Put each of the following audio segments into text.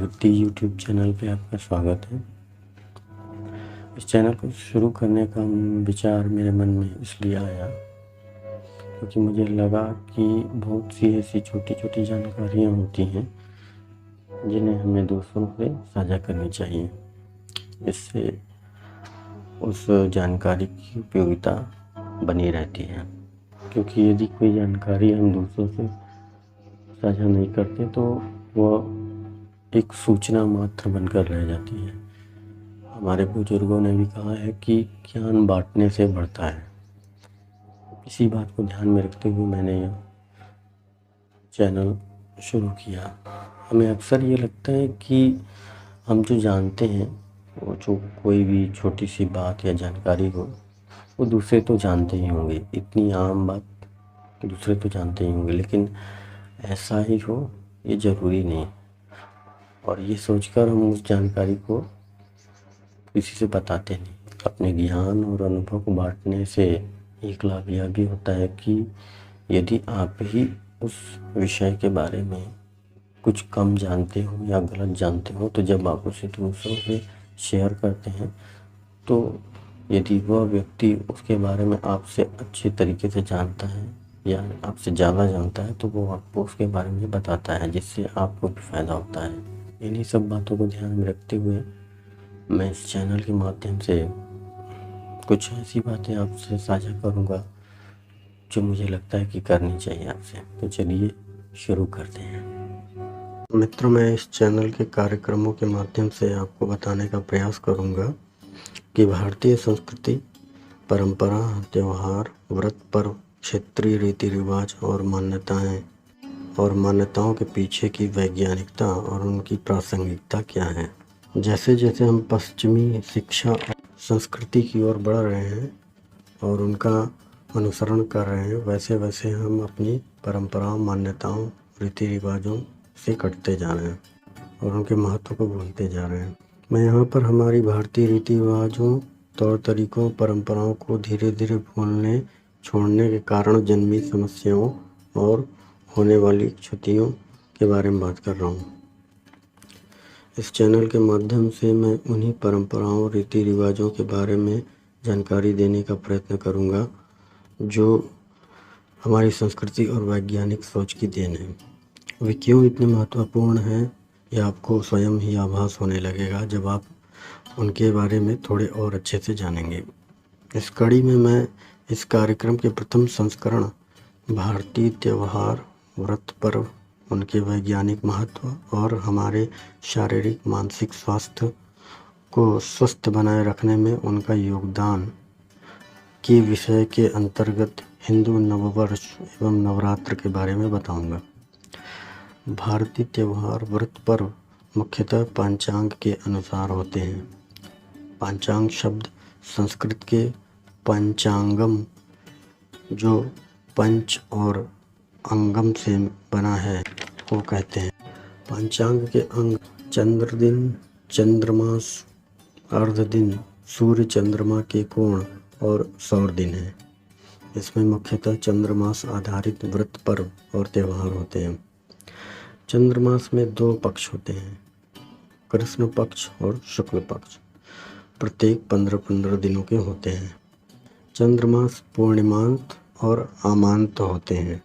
प्रगति YouTube channel पे आपका स्वागत है। इस चैनल को शुरू करने का विचार मेरे मन में इसलिए आया क्योंकि मुझे लगा कि बहुत सी ऐसी छोटी छोटी जानकारियाँ होती हैं जिन्हें हमें दूसरों से साझा करनी चाहिए। इससे उस जानकारी की उपयोगिता बनी रहती है, क्योंकि यदि कोई जानकारी हम दूसरों से साझा नहीं करते तो वह एक सूचना मात्र बनकर रह जाती है। हमारे बुजुर्गों ने भी कहा है कि ज्ञान बांटने से बढ़ता है। इसी बात को ध्यान में रखते हुए मैंने यह चैनल शुरू किया। हमें अक्सर ये लगता है कि हम जो जानते हैं, वो जो कोई भी छोटी सी बात या जानकारी हो, वो दूसरे तो जानते ही होंगे। इतनी आम बात दूसरे तो जानते ही होंगे, लेकिन ऐसा ही हो ये ज़रूरी नहीं। और ये सोचकर हम उस जानकारी को किसी से बताते नहीं। अपने ज्ञान और अनुभव को बांटने से एक लाभ यह भी होता है कि यदि आप ही उस विषय के बारे में कुछ कम जानते हो या गलत जानते हो, तो जब आप उसे दूसरों से शेयर करते हैं तो यदि वह व्यक्ति उसके बारे में आपसे अच्छे तरीके से जानता है या आपसे ज़्यादा जानता है, तो वो आपको उसके बारे में बताता है, जिससे आपको भी फ़ायदा होता है। इन्हीं सब बातों को ध्यान में रखते हुए मैं इस चैनल के माध्यम से कुछ ऐसी बातें आपसे साझा करूँगा जो मुझे लगता है कि करनी चाहिए आपसे। तो चलिए शुरू करते हैं। मित्रों, मैं इस चैनल के कार्यक्रमों के माध्यम से आपको बताने का प्रयास करूँगा कि भारतीय संस्कृति, परंपरा, त्यौहार, व्रत, पर्व, क्षेत्रीय रीति रिवाज और मान्यताओं के पीछे की वैज्ञानिकता और उनकी प्रासंगिकता क्या है। जैसे जैसे हम पश्चिमी शिक्षा और संस्कृति की ओर बढ़ रहे हैं और उनका अनुसरण कर रहे हैं, वैसे वैसे हम अपनी परंपराओं, मान्यताओं, रीति रिवाजों से कटते जा रहे हैं और उनके महत्व को भूलते जा रहे हैं। मैं यहाँ पर हमारी भारतीय रीति रिवाजों, तौर तरीकों, परंपराओं को धीरे धीरे भूलने छोड़ने के कारण जन्मी समस्याओं और होने वाली क्षतियों के बारे में बात कर रहा हूँ। इस चैनल के माध्यम से मैं उन्हीं परंपराओं, रीति रिवाजों के बारे में जानकारी देने का प्रयत्न करूँगा जो हमारी संस्कृति और वैज्ञानिक सोच की देन है। वे क्यों इतने महत्वपूर्ण हैं, यह आपको स्वयं ही आभास होने लगेगा जब आप उनके बारे में थोड़े और अच्छे से जानेंगे। इस कड़ी में मैं इस कार्यक्रम के प्रथम संस्करण भारतीय त्यौहार, व्रत, पर्व, उनके वैज्ञानिक महत्व और हमारे शारीरिक मानसिक स्वास्थ्य को स्वस्थ बनाए रखने में उनका योगदान के विषय के अंतर्गत हिंदू नववर्ष एवं नवरात्र के बारे में बताऊंगा। भारतीय त्यौहार, व्रत, पर्व मुख्यतः पंचांग के अनुसार होते हैं। पंचांग शब्द संस्कृत के पंचांगम, जो पंच और अंगम से बना है, को कहते हैं। पंचांग के अंग चंद्र दिन, चंद्रमास, अर्ध दिन, सूर्य चंद्रमा के कोण और सौर दिन है। इसमें मुख्यतः चंद्रमास आधारित व्रत, पर्व और त्यौहार होते हैं। चंद्रमास में 2 पक्ष होते हैं, कृष्ण पक्ष और शुक्ल पक्ष। प्रत्येक 15-15 दिनों के होते हैं। चंद्रमास पूर्णिमांत और अमांत होते हैं।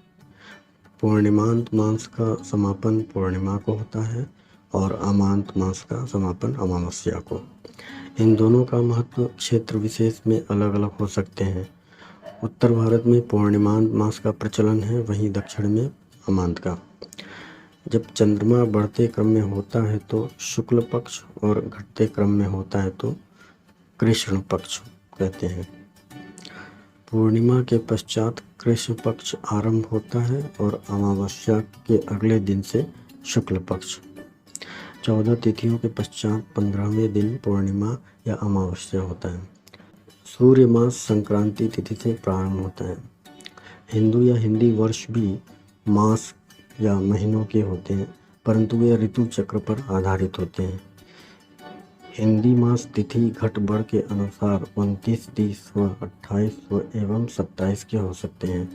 पूर्णिमांत मास का समापन पूर्णिमा को होता है और अमांत मास का समापन अमावस्या को। इन दोनों का महत्व क्षेत्र विशेष में अलग अलग हो सकते हैं। उत्तर भारत में पूर्णिमांत मास का प्रचलन है, वहीं दक्षिण में अमांत का। जब चंद्रमा बढ़ते क्रम में होता है तो शुक्ल पक्ष और घटते क्रम में होता है तो कृष्ण पक्ष कहते हैं। पूर्णिमा के पश्चात कृष्ण पक्ष आरंभ होता है और अमावस्या के अगले दिन से शुक्ल पक्ष। 14 तिथियों के पश्चात 15वें दिन पूर्णिमा या अमावस्या होता है। सूर्य मास संक्रांति तिथि से प्रारंभ होता है। हिंदू या हिंदी वर्ष भी मास या महीनों के होते हैं, परंतु वे ऋतु चक्र पर आधारित होते हैं। हिंदी मास तिथि घट बढ़ के अनुसार 29, 30 व 28 एवं 27 के हो सकते हैं।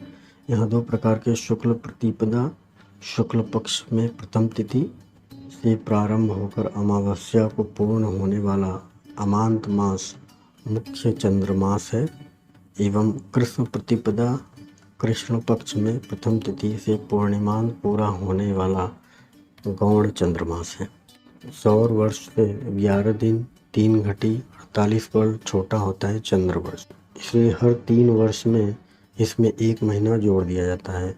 यहाँ 2 प्रकार के शुक्ल प्रतिपदा, शुक्ल पक्ष में प्रथम तिथि से प्रारंभ होकर अमावस्या को पूर्ण होने वाला अमांत मास मुख्य चंद्रमास है एवं कृष्ण प्रतिपदा कृष्ण पक्ष में प्रथम तिथि से पूर्णिमान पूरा होने वाला गौण चंद्रमास है। सौर वर्ष से 11 दिन 3 घटी 48 पल छोटा होता है चंद्र वर्ष, इसलिए हर 3 वर्ष में इसमें 1 महीना जोड़ दिया जाता है।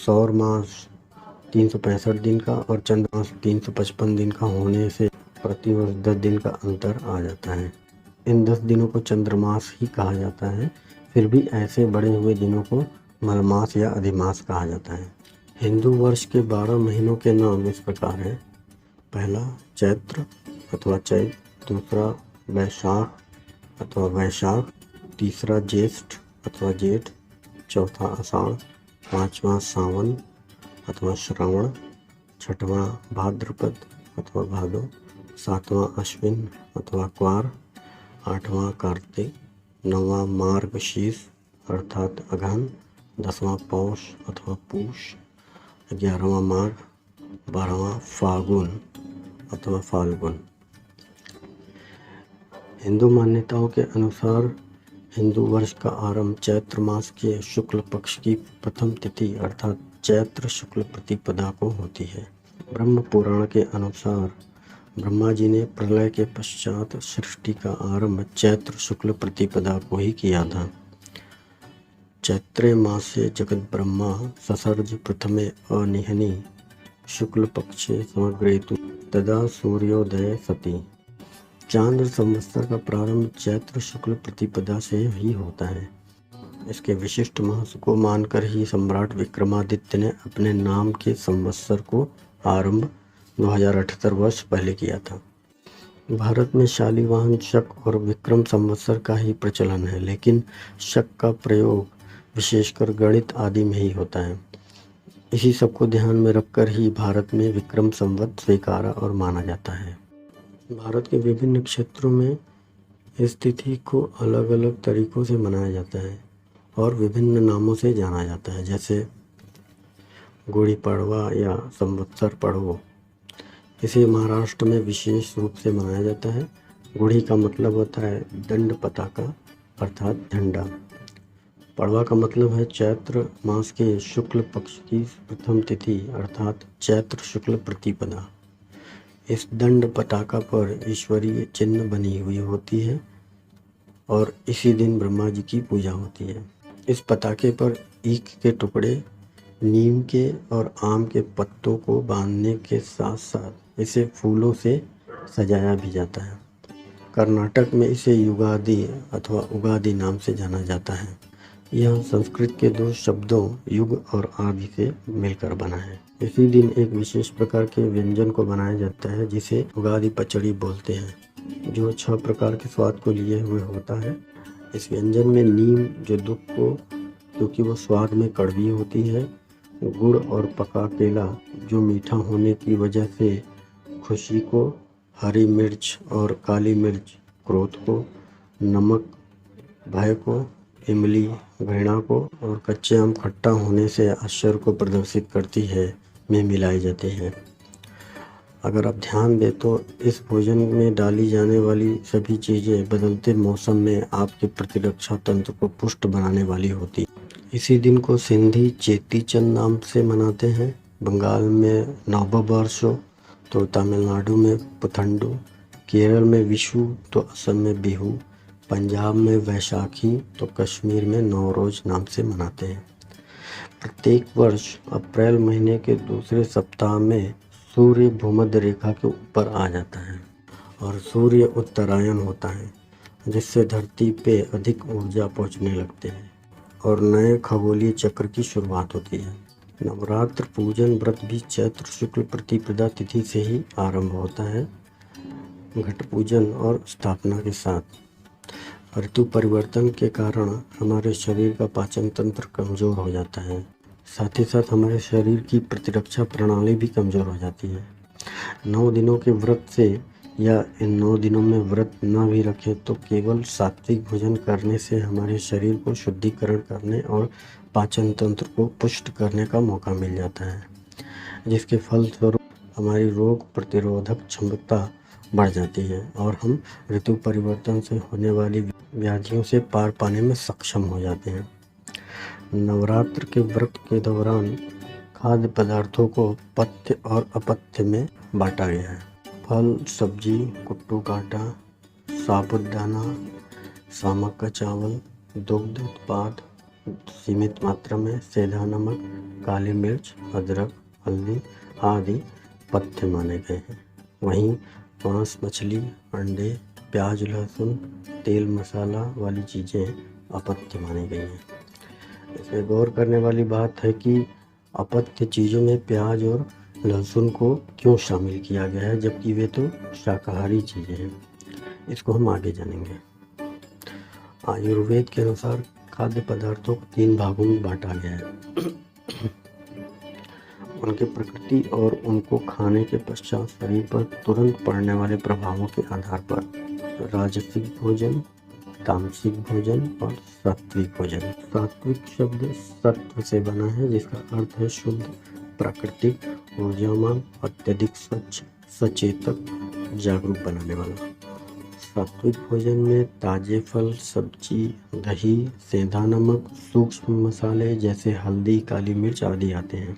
सौर मास 365 दिन का और चंद्र मास 355 दिन का होने से प्रतिवर्ष 10 दिन का अंतर आ जाता है। इन 10 दिनों को चंद्रमास ही कहा जाता है, फिर भी ऐसे बढ़े हुए दिनों को मलमास या अधिमास कहा जाता है। हिंदू वर्ष के 12 महीनों के नाम इस प्रकार हैं। पहला चैत्र अथवा चैत, दूसरा वैशाख अथवा वैशाख, तीसरा ज्येष्ठ अथवा जेठ, चौथा आषाढ़, पांचवा सावन अथवा श्रावण, छठवां भाद्रपद अथवा भादो, सातवां अश्विन अथवा क्वार, आठवां कार्तिक, नौवां मार्गशीर्ष अर्थात अगहन, 10वां पौष अथवा पूष, 11वां माघ, 12वां फागुन अथवा फाल्गुन। हिंदू मान्यताओं के अनुसार हिंदू वर्ष का आरंभ चैत्र मास के शुक्ल पक्ष की प्रथम तिथि अर्थात चैत्र शुक्ल प्रतिपदा को होती है। ब्रह्म पुराण के अनुसार ब्रह्मा जी ने प्रलय के पश्चात सृष्टि का आरंभ चैत्र शुक्ल प्रतिपदा को ही किया था। चैत्रे मासे जगत ब्रह्मा ससर्ज प्रथमे अनिहनि शुक्ल पक्षे समग्रेतु तदा सूर्योदय सती। चांद्र संवत्सर का प्रारंभ चैत्र शुक्ल प्रतिपदा से ही होता है। इसके विशिष्ट महत्व को मानकर ही सम्राट विक्रमादित्य ने अपने नाम के संवत्सर को आरंभ 2078 वर्ष पहले किया था। भारत में शालिवाहन शक और विक्रम संवत्सर का ही प्रचलन है, लेकिन शक का प्रयोग विशेषकर गणित आदि में ही होता है। इसी सब को ध्यान में रखकर ही भारत में विक्रम संवत स्वीकारा और माना जाता है। भारत के विभिन्न क्षेत्रों में इस तिथि को अलग अलग तरीकों से मनाया जाता है और विभिन्न नामों से जाना जाता है, जैसे गुड़ी पड़वा या संवत्सर पड़वो। इसे महाराष्ट्र में विशेष रूप से मनाया जाता है। गुड़ी का मतलब होता है दंड पताका अर्थात झंडा। पड़वा का मतलब है चैत्र मास के शुक्ल पक्ष की प्रथम तिथि अर्थात चैत्र शुक्ल प्रतिपदा। इस दंड पताका पर ईश्वरीय चिन्ह बनी हुई होती है और इसी दिन ब्रह्मा जी की पूजा होती है। इस पताके पर ईख के टुकड़े, नीम के और आम के पत्तों को बांधने के साथ साथ इसे फूलों से सजाया भी जाता है। कर्नाटक में इसे युगादि अथवा उगादि नाम से जाना जाता है। यह संस्कृत के 2 शब्दों युग और आदि से मिलकर बना है। इसी दिन एक विशेष प्रकार के व्यंजन को बनाया जाता है जिसे उगादि पचड़ी बोलते हैं, जो 6 प्रकार के स्वाद को लिए हुए होता है। इस व्यंजन में नीम जो दुख को, क्योंकि वो स्वाद में कड़वी होती है, गुड़ और पका केला जो मीठा होने की वजह से खुशी को, हरी मिर्च और काली मिर्च क्रोध को, नमक भय को, इमली घृणा को और कच्चे आम खट्टा होने से आश्चर्य को प्रदर्शित करती है में मिलाई जाती है। अगर आप ध्यान दें तो इस भोजन में डाली जाने वाली सभी चीज़ें बदलते मौसम में आपके प्रतिरक्षा तंत्र को पुष्ट बनाने वाली होती। इसी दिन को सिंधी चेती चंद नाम से मनाते हैं। बंगाल में नववर्षो तो तमिलनाडु में पुथंडू, केरल में विशु तो असम में बिहू, पंजाब में वैशाखी तो कश्मीर में नौरोज नाम से मनाते हैं। प्रत्येक वर्ष अप्रैल महीने के दूसरे सप्ताह में सूर्य भूमध्य रेखा के ऊपर आ जाता है और सूर्य उत्तरायण होता है, जिससे धरती पे अधिक ऊर्जा पहुंचने लगते हैं और नए खगोलीय चक्र की शुरुआत होती है। नवरात्र पूजन व्रत भी चैत्र शुक्ल प्रतिपदा तिथि से ही आरंभ होता है, घट पूजन और स्थापना के साथ। ऋतु परिवर्तन के कारण हमारे शरीर का पाचन तंत्र कमज़ोर हो जाता है, साथ ही साथ हमारे शरीर की प्रतिरक्षा प्रणाली भी कमज़ोर हो जाती है। 9 दिनों के व्रत से या इन 9 दिनों में व्रत न भी रखें तो केवल सात्विक भोजन करने से हमारे शरीर को शुद्धिकरण करने और पाचन तंत्र को पुष्ट करने का मौका मिल जाता है, जिसके फलस्वरूप हमारी रोग प्रतिरोधक क्षमता बढ़ जाती है और हम ऋतु परिवर्तन से होने वाली व्याधियों से पार पाने में सक्षम हो जाते हैं। नवरात्र के व्रत के दौरान खाद्य पदार्थों को पथ्य और अपथ्य में बांटा गया है। फल, सब्जी, कुट्टू काटा, साबूदाना, सामक का चावल, दुग्ध उत्पाद सीमित मात्रा में, सेंधा नमक, काली मिर्च, अदरक, हल्दी आदि पथ्य माने गए हैं। वहीं मांस, मछली, अंडे, प्याज, लहसुन, तेल मसाला वाली चीज़ें अपथ्य मानी गई हैं। इसमें गौर करने वाली बात है कि अपथ्य चीज़ों में प्याज और लहसुन को क्यों शामिल किया गया है, जबकि वे तो शाकाहारी चीज़ें हैं। इसको हम आगे जानेंगे। आयुर्वेद के अनुसार खाद्य पदार्थों को 3 भागों में बांटा गया है। उनकी प्रकृति और उनको खाने के पश्चात शरीर पर तुरंत पड़ने वाले प्रभावों के आधार पर राजसिक भोजन, तामसिक भोजन और सात्विक भोजन। सात्विक शब्द सत्व से बना है, जिसका अर्थ है शुद्ध, प्राकृतिक, ऊर्जावान, अत्यधिक स्वच्छ, सचेतक, जागरूक बनाने वाला। सात्विक भोजन में ताजे फल, सब्जी, दही, सेंधा नमक, सूक्ष्म मसाले जैसे हल्दी, काली मिर्च आदि आते हैं।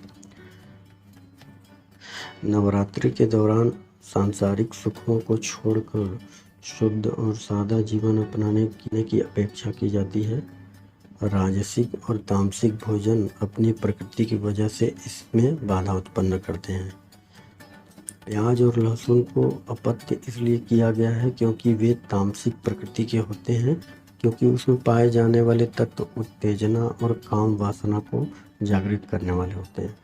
नवरात्रि के दौरान सांसारिक सुखों को छोड़कर शुद्ध और सादा जीवन अपनाने की अपेक्षा की जाती है। राजसिक और तामसिक भोजन अपनी प्रकृति की वजह से इसमें बाधा उत्पन्न करते हैं। प्याज और लहसुन को अपथ्य इसलिए किया गया है क्योंकि वे तामसिक प्रकृति के होते हैं, क्योंकि उसमें पाए जाने वाले तत्व उत्तेजना और काम वासना को जागृत करने वाले होते हैं।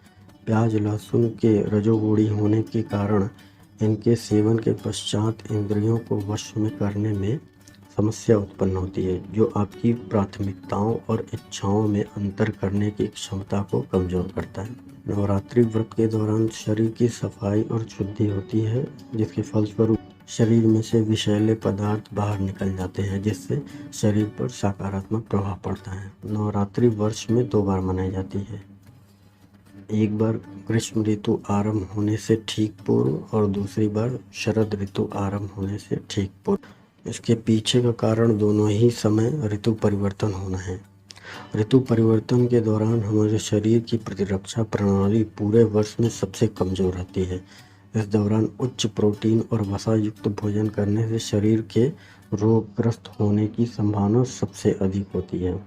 प्याज लहसुन के रजोगुणी होने के कारण इनके सेवन के पश्चात इंद्रियों को वश में करने में समस्या उत्पन्न होती है, जो आपकी प्राथमिकताओं और इच्छाओं में अंतर करने की क्षमता को कमजोर करता है। नवरात्रि व्रत के दौरान शरीर की सफाई और शुद्धि होती है, जिसके फलस्वरूप शरीर में से विषैले पदार्थ बाहर निकल जाते हैं, जिससे शरीर पर सकारात्मक प्रभाव पड़ता है। नवरात्रि वर्ष में 2 बार मनाई जाती है। एक बार ग्रीष्म ऋतु आरंभ होने से ठीक पूर्व और दूसरी बार शरद ऋतु आरंभ होने से ठीक पूर्व। इसके पीछे का कारण दोनों ही समय ऋतु परिवर्तन होना है। ऋतु परिवर्तन के दौरान हमारे शरीर की प्रतिरक्षा प्रणाली पूरे वर्ष में सबसे कमजोर रहती है। इस दौरान उच्च प्रोटीन और वसा युक्त भोजन करने से शरीर के रोगग्रस्त होने की संभावना सबसे अधिक होती है।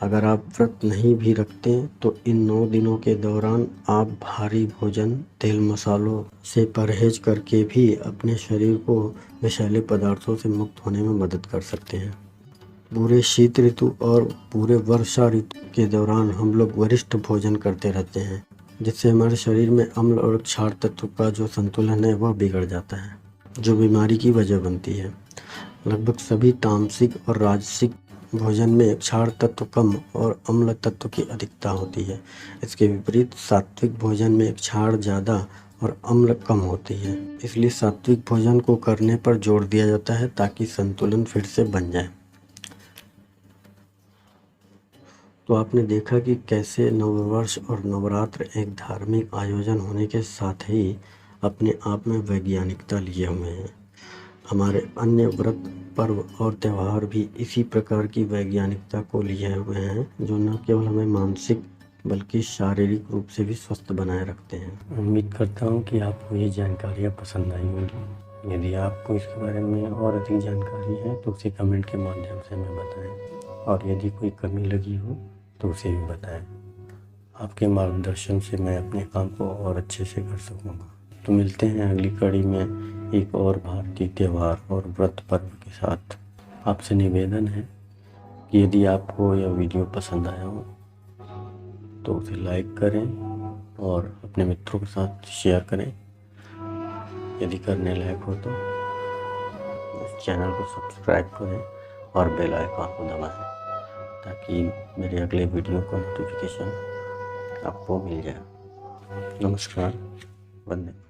अगर आप व्रत नहीं भी रखते तो इन 9 दिनों के दौरान आप भारी भोजन, तेल मसालों से परहेज करके भी अपने शरीर को विषैले पदार्थों से मुक्त होने में मदद कर सकते हैं। पूरे शीत ऋतु और पूरे वर्षा ऋतु के दौरान हम लोग वरिष्ठ भोजन करते रहते हैं, जिससे हमारे शरीर में अम्ल और क्षार तत्व का जो संतुलन है वह बिगड़ जाता है, जो बीमारी की वजह बनती है। लगभग सभी तामसिक और राजसिक भोजन में क्षार तत्व कम और अम्ल तत्व की अधिकता होती है। इसके विपरीत सात्विक भोजन में क्षार ज़्यादा और अम्ल कम होती है। इसलिए सात्विक भोजन को करने पर जोर दिया जाता है ताकि संतुलन फिर से बन जाए। तो आपने देखा कि कैसे नववर्ष और नवरात्र एक धार्मिक आयोजन होने के साथ ही अपने आप में वैज्ञानिकता लिए हुए हैं। हमारे अन्य व्रत, पर्व और त्यौहार भी इसी प्रकार की वैज्ञानिकता को लिए हुए हैं, जो न केवल हमें मानसिक बल्कि शारीरिक रूप से भी स्वस्थ बनाए रखते हैं। उम्मीद करता हूँ कि आपको ये जानकारियाँ पसंद आई होंगी। यदि आपको इसके बारे में और अधिक जानकारी है तो उसे कमेंट के माध्यम से हमें बताएं, और यदि कोई कमी लगी हो तो उसे भी बताएं। आपके मार्गदर्शन से मैं अपने काम को और अच्छे से कर सकूँगा। तो मिलते हैं अगली कड़ी में एक और भारतीय त्यौहार और व्रत पर्व के साथ। आपसे निवेदन है कि यदि आपको यह वीडियो पसंद आया हो तो उसे लाइक करें और अपने मित्रों के साथ शेयर करें। यदि करने लायक हो तो इस चैनल को सब्सक्राइब करें और बेल आइकन को दबाएं, ताकि मेरे अगले वीडियो का नोटिफिकेशन आपको मिल जाए। नमस्कार, वंदे।